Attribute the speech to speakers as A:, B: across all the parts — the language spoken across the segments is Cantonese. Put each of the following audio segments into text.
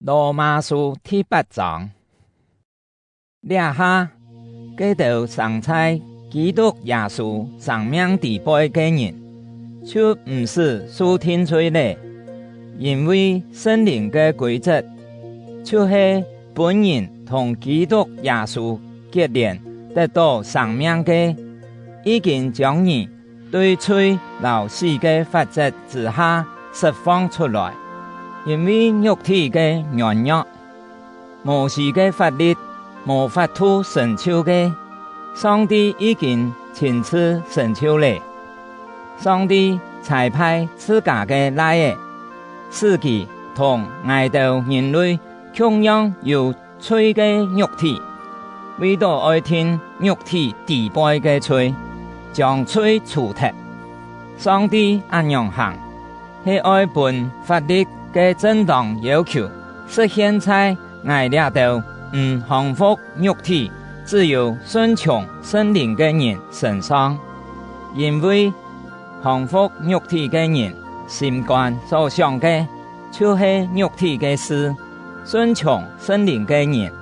A: 羅馬書第8章，掠下基督上在基督耶穌生命地位嘅人，就唔是受天罪咧，因為聖靈嘅規則，就是本人同基督耶穌結連得到生命嘅，已經將你對罪和死嘅法則之下釋放出來。因為肉體嘅軟弱，摩西嘅法律無法度成就嘅，上帝已經親自成就了。上帝差派自家嘅來，使其同愛到人類同樣有罪嘅肉體，為到愛聽肉體地位嘅罪，將罪除脫。上帝按樣行，係愛本法律嘅正當要求，實現在愛掠到唔降服肉體，只有順從聖靈嘅人身上。因為降服肉體嘅人，心肝所想嘅就是肉體嘅事；順從聖靈嘅人，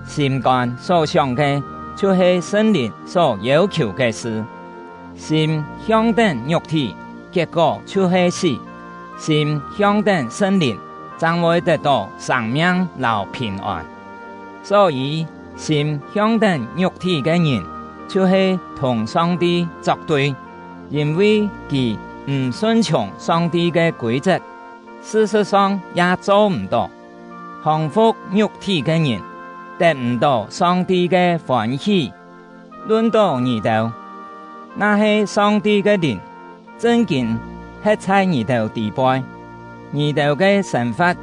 A: 心肝所想嘅就是聖靈所要求嘅事。心向等肉體，結果就是死。心向等聖靈，將會得到生命和平安。所以，心向等肉體嘅人，就是同上帝作對，因為佢唔順從上帝嘅規則，事實上也做唔到。降服肉體嘅人，得唔到上帝嘅歡喜。論到耳朵，那係上帝嘅靈，真經係在耳朵地位，耳朵嘅神法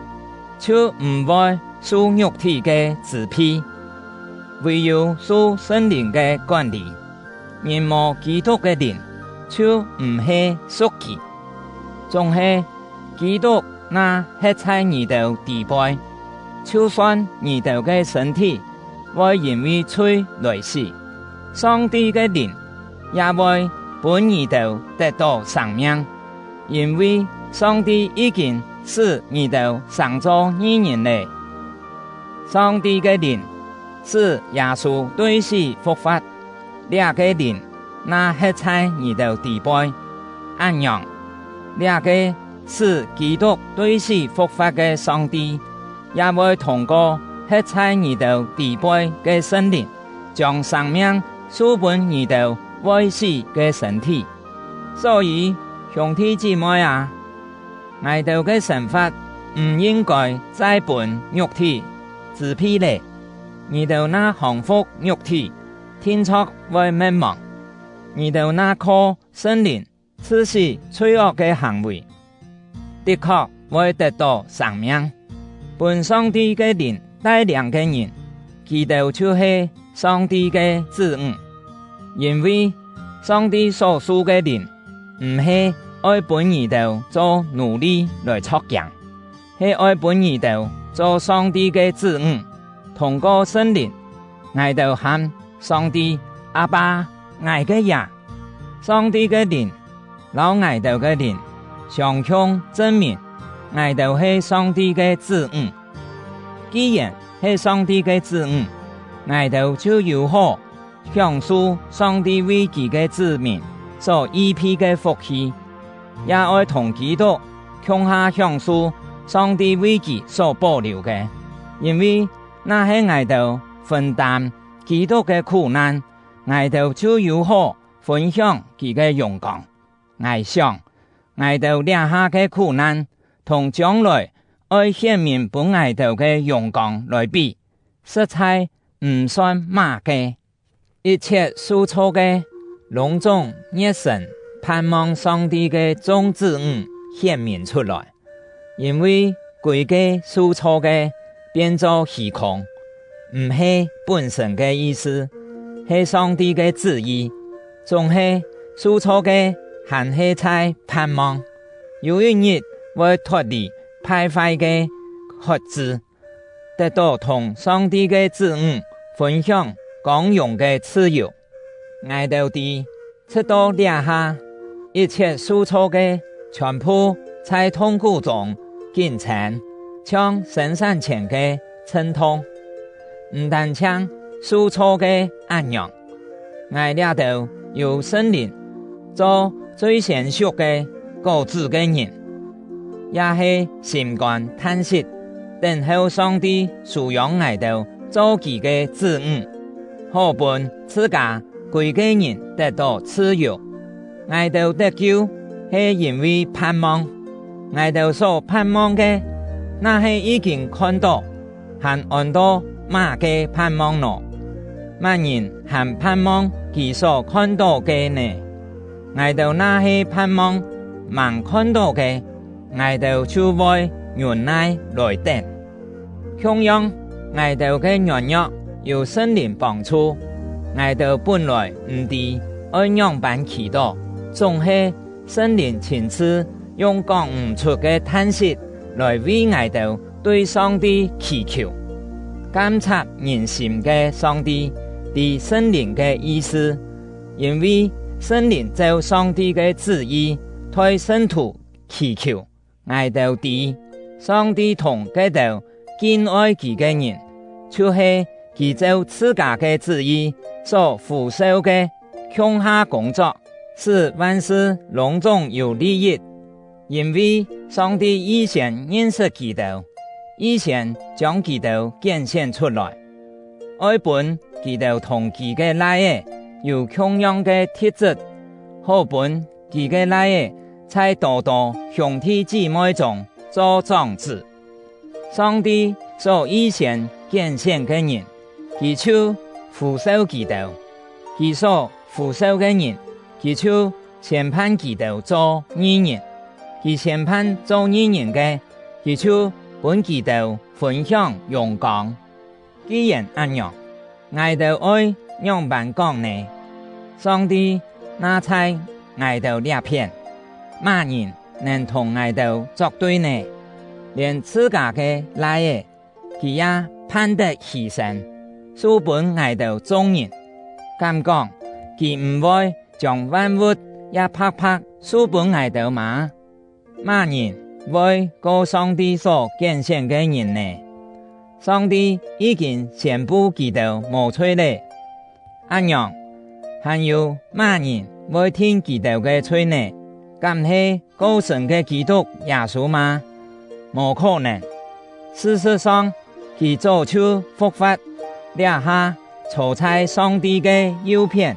A: 就唔會受肉體嘅支配，唯有受聖靈嘅管理。人無基督嘅靈，就唔係屬佢，仲係基督那係在耳朵地位，就算耳朵嘅身體會因為罪來死，上帝嘅靈也會本耳朵得到生命。因為上帝已經使耳朵生做義人了。上帝嘅靈使耶穌對死復活，這個靈那係在耳朵地位，按樣，這個使基督對死復活嘅上帝，也會通過係在耳朵地位嘅聖靈，將生命賜本耳朵會死嘅身體。所以兄弟姊妹啊，愛道嘅神法唔應該再本肉體支配咧。耳朵那降服肉體，天國會滅亡；耳朵那靠聖靈刺死罪惡嘅行為，的確會得到生命。本上帝嘅靈帶領嘅人，基督就是上帝嘅子女，因為上帝所屬嘅靈唔係愛本耳朵做奴隸來作羊，係愛本耳朵做上帝嘅子女，通過聖靈，愛到喊上帝阿爸愛嘅呀。上帝嘅靈，老愛到嘅靈，雙向證明愛到係上帝嘅子女。既然係上帝嘅子女，愛到就有好享受上帝為己嘅子民所預備嘅福氣，也愛同基督共下享受上帝為己所保留嘅，因為那係愛到分擔基督嘅苦難，愛到就有好分享佢嘅榮光。愛想愛到掠下嘅苦難，同將來愛顯明本愛到嘅榮光來比，實在唔算馬嘅。一切所錯嘅隆重熱神，盼望上帝嘅眾子女顯明出來，因為規個所錯嘅變作虛空，唔係本身嘅意思，係上帝嘅旨意，仲係所錯嘅還係在盼望，有一日會脫離敗壞嘅轄制，得到同上帝嘅子女分享光榮嘅自由。愛到底直到掠下，一切所錯嘅全部在痛苦中見證，像生產前嘅稱痛，唔但像輸錯嘅壓樣，我掠到由聖靈做最成熟嘅果子嘅人，也係心肝嘆息，等候上帝撫養我到做佢嘅子女，好伴自家歸嘅人得到自由。我到得救係因為盼望，我到所盼望嘅，那係已經看到，還按到乜嘅盼望咯？乜人還盼望佢所看到嘅呢？我到那係盼望盲看到嘅，我到就會忍耐來等。同樣，我到嘅軟弱有聖靈幫助，我到本來唔知按樣辦祈禱，總係聖靈親自用講唔出嘅嘆息來為我到對上帝祈求。監察人心嘅上帝，係聖靈嘅意思，因為聖靈照上帝嘅旨意，對聖徒祈求，我到知上帝同佢到敬愛佢嘅人，就是佢照自家嘅旨意所付受嘅強下工作，使萬事隆重有利益。因為上帝以前認識基督，以前將基督顯現出來，愛本基督同佢嘅來嘅有同樣嘅特質，好本佢嘅來嘅在多多兄弟姊妹中做長子。上帝所以前顯現嘅人，佢就付受基督；佢所付受嘅人，佢就審判基督做義人。佢審判做義人嘅，佢就本基督分享榮光。既然咁樣，我就愛樣辦講呢？上帝那在我就裂片，乜人能同我就作對呢？連自家嘅來嘅，佢也盼得犧牲，書本我就眾人。咁講，佢唔會將萬物也拍拍書本我就嘛？乜人會過上帝所揀選嘅人呢？上帝已經宣布基督無罪了，咁樣還有乜人會聽基督嘅罪呢？咁係高神嘅基督耶穌嗎？無可能。事實上，佢做出復活，兩下坐在上帝嘅右邊，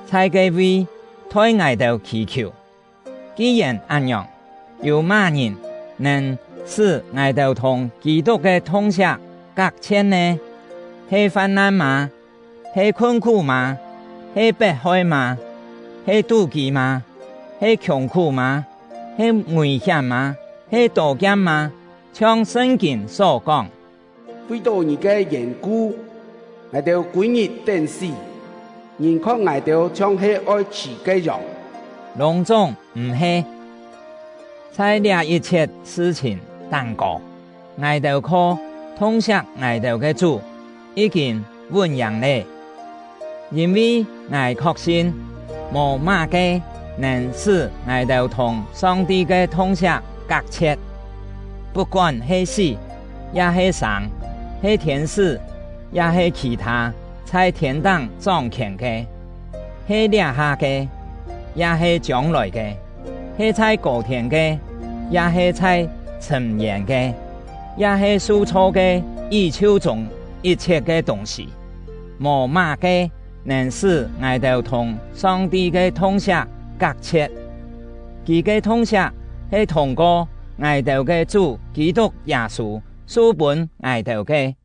A: 才嘅為推愛到祈求。既然咁樣，有乜人能使愛到同基督嘅同享隔切呢？係患難嗎？係困苦嗎？係迫害嗎？係妒忌嗎？係窮苦嗎？係危險嗎？係刀劍嗎？像聖經所講，
B: 為到你嘅緣故，我哋每日等死，人看我哋像係愛死嘅人，
A: 隆重唔係。在這一切事情當過，我哋靠通享我哋嘅主已經穩贏了，因為我確信無乜嘅能使我哋同上帝嘅通享隔切，不管係死，也係生，係天使，也係其他在天堂掌權嘅，係掠下嘅，也係將來嘅，係在高天嘅，也係在沉眠嘅，也係輸錯嘅宇宙中一切嘅東西，無乜嘅能使我哋同上帝嘅通享隔切。佢嘅通享係通過我哋嘅主基督耶穌書本我哋嘅。